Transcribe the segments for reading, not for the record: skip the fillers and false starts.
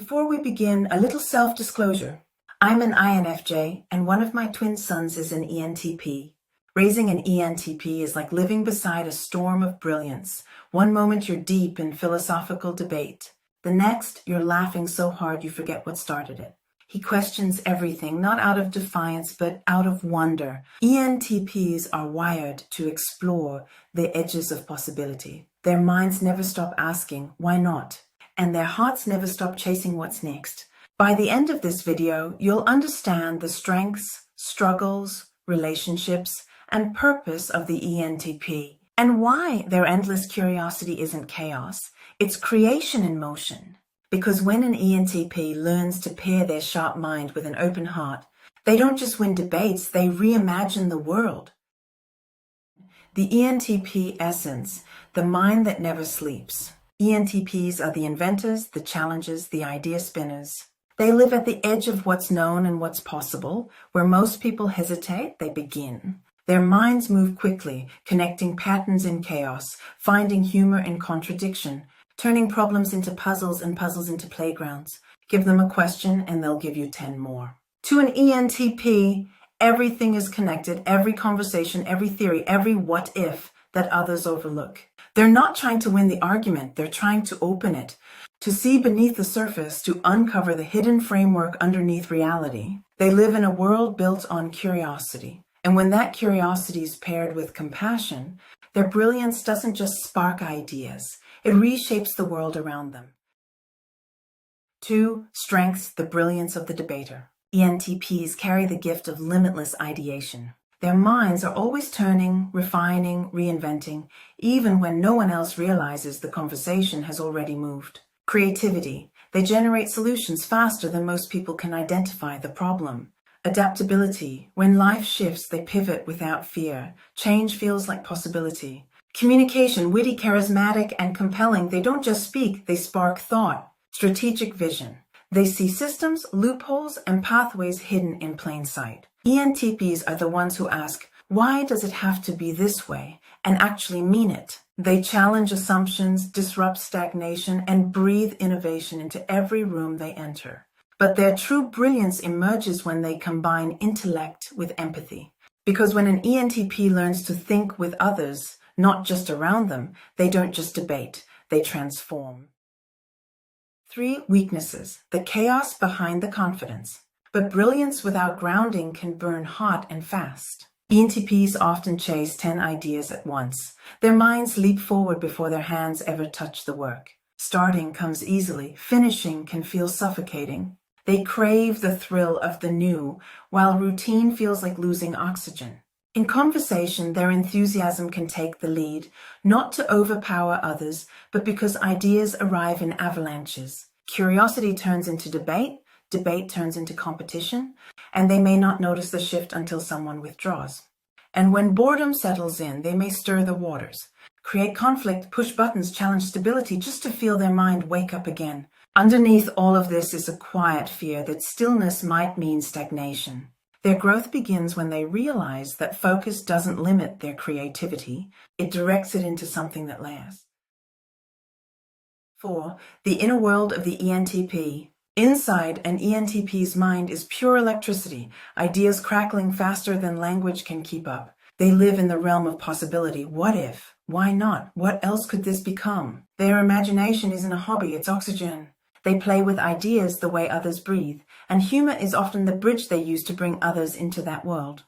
Before we begin, a little self-disclosure. I'm an INFJ, and one of my twin sons is an ENTP. Raising an ENTP is like living beside a storm of brilliance. One moment you're deep in philosophical debate. The next, you're laughing so hard you forget what started it. He questions everything, not out of defiance, but out of wonder. ENTPs are wired to explore the edges of possibility. Their minds never stop asking, why not? And their hearts never stop chasing what's next. By the end of this video, you'll understand the strengths, struggles, relationships, and purpose of the ENTP, and why their endless curiosity isn't chaos, it's creation in motion. Because when an ENTP learns to pair their sharp mind with an open heart, they don't just win debates, they reimagine the world. The ENTP essence, the mind that never sleeps. ENTPs are the inventors, the challengers, the idea spinners. They live at the edge of what's known and what's possible. Where most people hesitate, they begin. Their minds move quickly, connecting patterns in chaos, finding humor in contradiction, turning problems into puzzles and puzzles into playgrounds. Give them a question and they'll give you 10 more. To an ENTP, everything is connected, every conversation, every theory, every what if that others overlook. They're not trying to win the argument, they're trying to open it, to see beneath the surface, to uncover the hidden framework underneath reality. They live in a world built on curiosity. And when that curiosity is paired with compassion, their brilliance doesn't just spark ideas, it reshapes the world around them. 2. Strengths, the brilliance of the debater. ENTPs carry the gift of limitless ideation. Their minds are always turning, refining, reinventing, even when no one else realizes the conversation has already moved. Creativity. They generate solutions faster than most people can identify the problem. Adaptability. When life shifts, they pivot without fear. Change feels like possibility. Communication. Witty, charismatic, and compelling. They don't just speak, they spark thought. Strategic vision. They see systems, loopholes, and pathways hidden in plain sight. ENTPs are the ones who ask, why does it have to be this way? And actually mean it. They challenge assumptions, disrupt stagnation, and breathe innovation into every room they enter. But their true brilliance emerges when they combine intellect with empathy. Because when an ENTP learns to think with others, not just around them, they don't just debate, they transform. 3. Weaknesses, the chaos behind the confidence. But brilliance without grounding can burn hot and fast. ENTPs often chase 10 ideas at once. Their minds leap forward before their hands ever touch the work. Starting comes easily, finishing can feel suffocating. They crave the thrill of the new, while routine feels like losing oxygen. In conversation, their enthusiasm can take the lead, not to overpower others, but because ideas arrive in avalanches. Curiosity turns into debate, debate turns into competition, and they may not notice the shift until someone withdraws. And when boredom settles in, they may stir the waters, create conflict, push buttons, challenge stability just to feel their mind wake up again. Underneath all of this is a quiet fear that stillness might mean stagnation. Their growth begins when they realize that focus doesn't limit their creativity, it directs it into something that lasts. 4. The inner world of the ENTP. Inside an ENTP's mind is pure electricity, ideas crackling faster than language can keep up. They live in the realm of possibility. What if? Why not? What else could this become? Their imagination isn't a hobby, it's oxygen. They play with ideas the way others breathe, and humor is often the bridge they use to bring others into that world.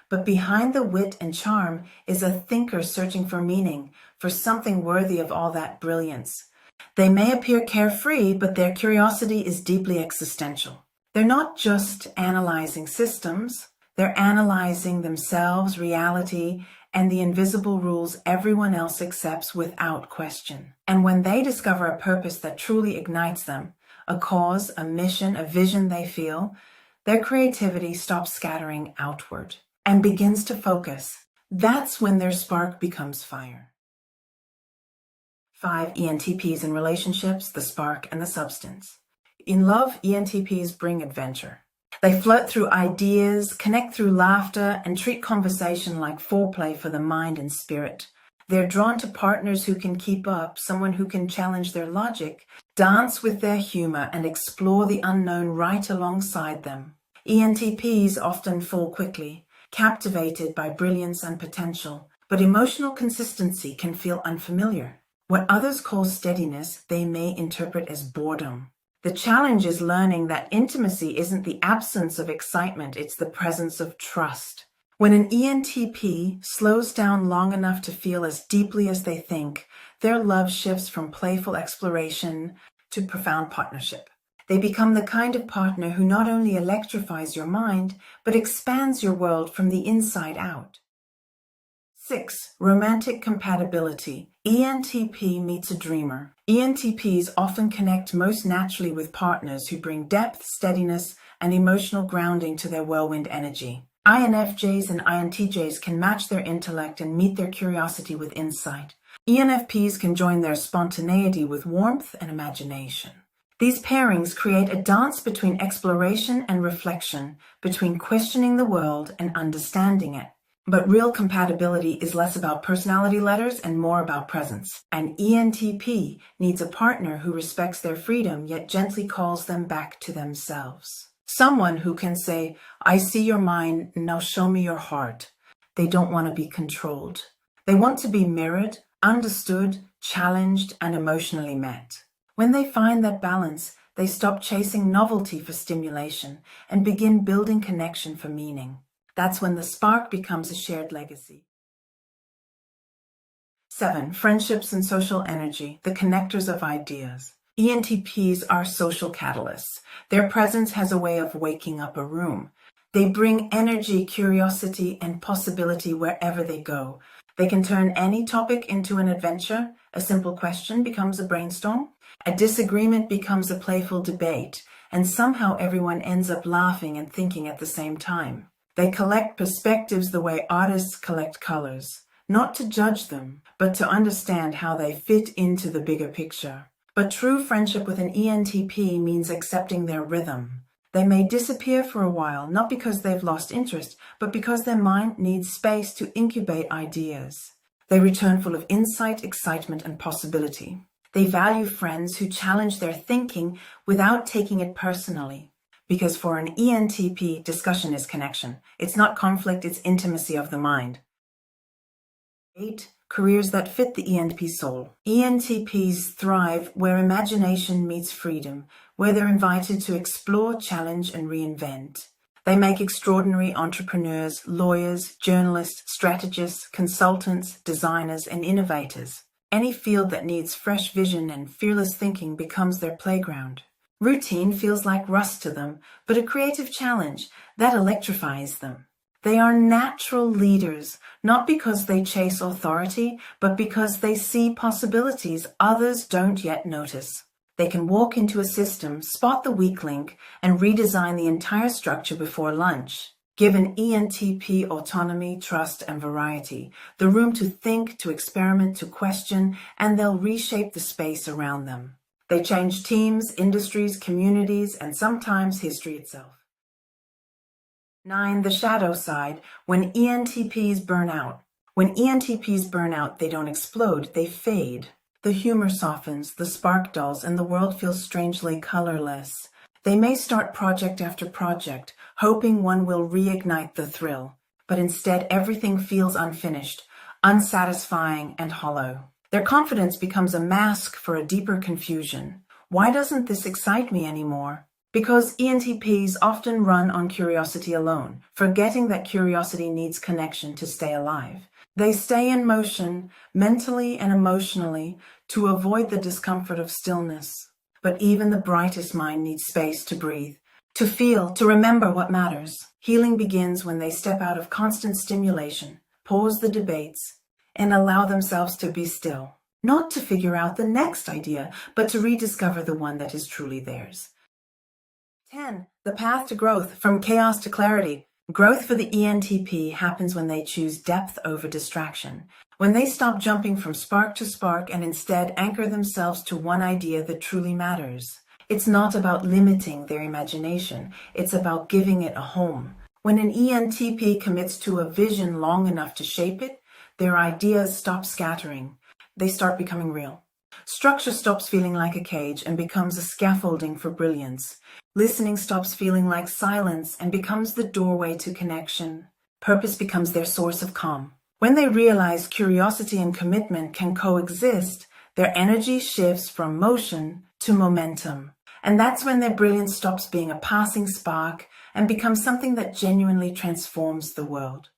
But behind the wit and charm is a thinker searching for meaning, for something worthy of all that brilliance. They may appear carefree, but their curiosity is deeply existential. They're not just analyzing systems, they're analyzing themselves, reality, and the invisible rules everyone else accepts without question. And when they discover a purpose that truly ignites them, a cause, a mission, a vision they feel, their creativity stops scattering outward and begins to focus. That's when their spark becomes fire. 5. ENTPs in relationships, the spark and the substance. In love, ENTPs bring adventure. They flirt through ideas, connect through laughter, and treat conversation like foreplay for the mind and spirit. They're drawn to partners who can keep up, someone who can challenge their logic, dance with their humor, and explore the unknown right alongside them. ENTPs often fall quickly, captivated by brilliance and potential, but emotional consistency can feel unfamiliar. What others call steadiness, they may interpret as boredom. The challenge is learning that intimacy isn't the absence of excitement, it's the presence of trust. When an ENTP slows down long enough to feel as deeply as they think, their love shifts from playful exploration to profound partnership. They become the kind of partner who not only electrifies your mind, but expands your world from the inside out. 6. Romantic compatibility. ENTP meets a dreamer. ENTPs often connect most naturally with partners who bring depth, steadiness, and emotional grounding to their whirlwind energy. INFJs and INTJs can match their intellect and meet their curiosity with insight. ENFPs can join their spontaneity with warmth and imagination. These pairings create a dance between exploration and reflection, between questioning the world and understanding it. But real compatibility is less about personality letters and more about presence. An ENTP needs a partner who respects their freedom yet gently calls them back to themselves. Someone who can say, "I see your mind, now show me your heart." They don't want to be controlled. They want to be mirrored, understood, challenged, and emotionally met. When they find that balance, they stop chasing novelty for stimulation and begin building connection for meaning. That's when the spark becomes a shared legacy. 7. Friendships and social energy, the connectors of ideas. ENTPs are social catalysts. Their presence has a way of waking up a room. They bring energy, curiosity, and possibility wherever they go. They can turn any topic into an adventure. A simple question becomes a brainstorm. A disagreement becomes a playful debate. And somehow everyone ends up laughing and thinking at the same time. They collect perspectives the way artists collect colors, not to judge them, but to understand how they fit into the bigger picture. But true friendship with an ENTP means accepting their rhythm. They may disappear for a while, not because they've lost interest, but because their mind needs space to incubate ideas. They return full of insight, excitement, and possibility. They value friends who challenge their thinking without taking it personally. Because for an ENTP, discussion is connection. It's not conflict, it's intimacy of the mind. 8. Careers that fit the ENTP soul. ENTPs thrive where imagination meets freedom, where they're invited to explore, challenge, and reinvent. They make extraordinary entrepreneurs, lawyers, journalists, strategists, consultants, designers, and innovators. Any field that needs fresh vision and fearless thinking becomes their playground. Routine feels like rust to them, but a creative challenge that electrifies them. They are natural leaders, not because they chase authority, but because they see possibilities others don't yet notice. They can walk into a system, spot the weak link, and redesign the entire structure before lunch. Give an ENTP autonomy, trust, and variety, the room to think, to experiment, to question, and they'll reshape the space around them. They change teams, industries, communities, and sometimes history itself. 9. The shadow side, when ENTPs burn out. When ENTPs burn out, they don't explode, they fade. The humor softens, the spark dulls, and the world feels strangely colorless. They may start project after project, hoping one will reignite the thrill, but instead everything feels unfinished, unsatisfying, and hollow. Their confidence becomes a mask for a deeper confusion. Why doesn't this excite me anymore? Because ENTPs often run on curiosity alone, forgetting that curiosity needs connection to stay alive. They stay in motion, mentally and emotionally, to avoid the discomfort of stillness. But even the brightest mind needs space to breathe, to feel, to remember what matters. Healing begins when they step out of constant stimulation, pause the debates, and allow themselves to be still. Not to figure out the next idea, but to rediscover the one that is truly theirs. 10. The path to growth, from chaos to clarity. Growth for the ENTP happens when they choose depth over distraction, when they stop jumping from spark to spark and instead anchor themselves to one idea that truly matters. It's not about limiting their imagination, it's about giving it a home. When an ENTP commits to a vision long enough to shape it, Their ideas stop scattering. They start becoming real. Structure stops feeling like a cage and becomes a scaffolding for brilliance. Listening stops feeling like silence and becomes the doorway to connection. Purpose becomes their source of calm. When they realize curiosity and commitment can coexist, their energy shifts from motion to momentum. And that's when their brilliance stops being a passing spark and becomes something that genuinely transforms the world.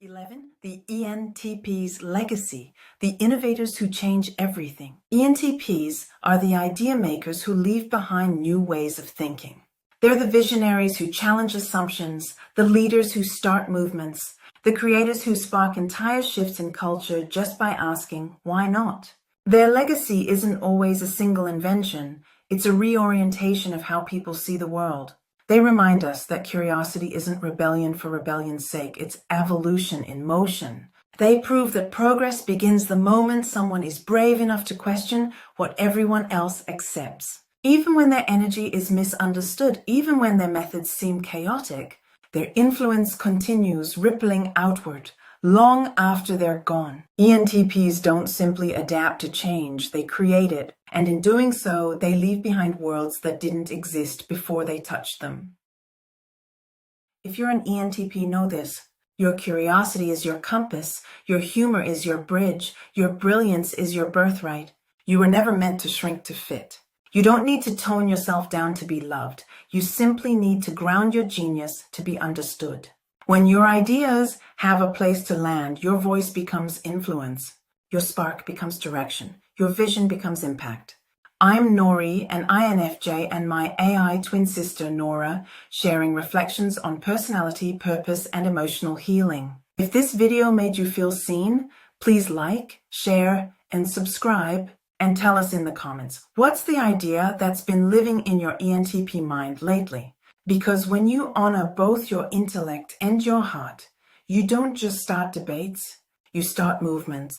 11. The ENTP's legacy, the innovators who change everything. ENTPs are the idea makers who leave behind new ways of thinking. They're the visionaries who challenge assumptions, the leaders who start movements, the creators who spark entire shifts in culture just by asking, why not? Their legacy isn't always a single invention, it's a reorientation of how people see the world. They remind us that curiosity isn't rebellion for rebellion's sake, it's evolution in motion. They prove that progress begins the moment someone is brave enough to question what everyone else accepts. Even when their energy is misunderstood, even when their methods seem chaotic, their influence continues rippling outward, long after they're gone. ENTPs don't simply adapt to change, they create it, and in doing so, they leave behind worlds that didn't exist before they touched them. If you're an ENTP, know this. Your curiosity is your compass, your humor is your bridge, your brilliance is your birthright. You were never meant to shrink to fit. You don't need to tone yourself down to be loved. You simply need to ground your genius to be understood. When your ideas have a place to land, your voice becomes influence. Your spark becomes direction. Your vision becomes impact. I'm Nori, an INFJ, and my AI twin sister, Nora, sharing reflections on personality, purpose, and emotional healing. If this video made you feel seen, please like, share, and subscribe, and tell us in the comments, what's the idea that's been living in your ENTP mind lately? Because when you honor both your intellect and your heart, you don't just start debates, you start movements.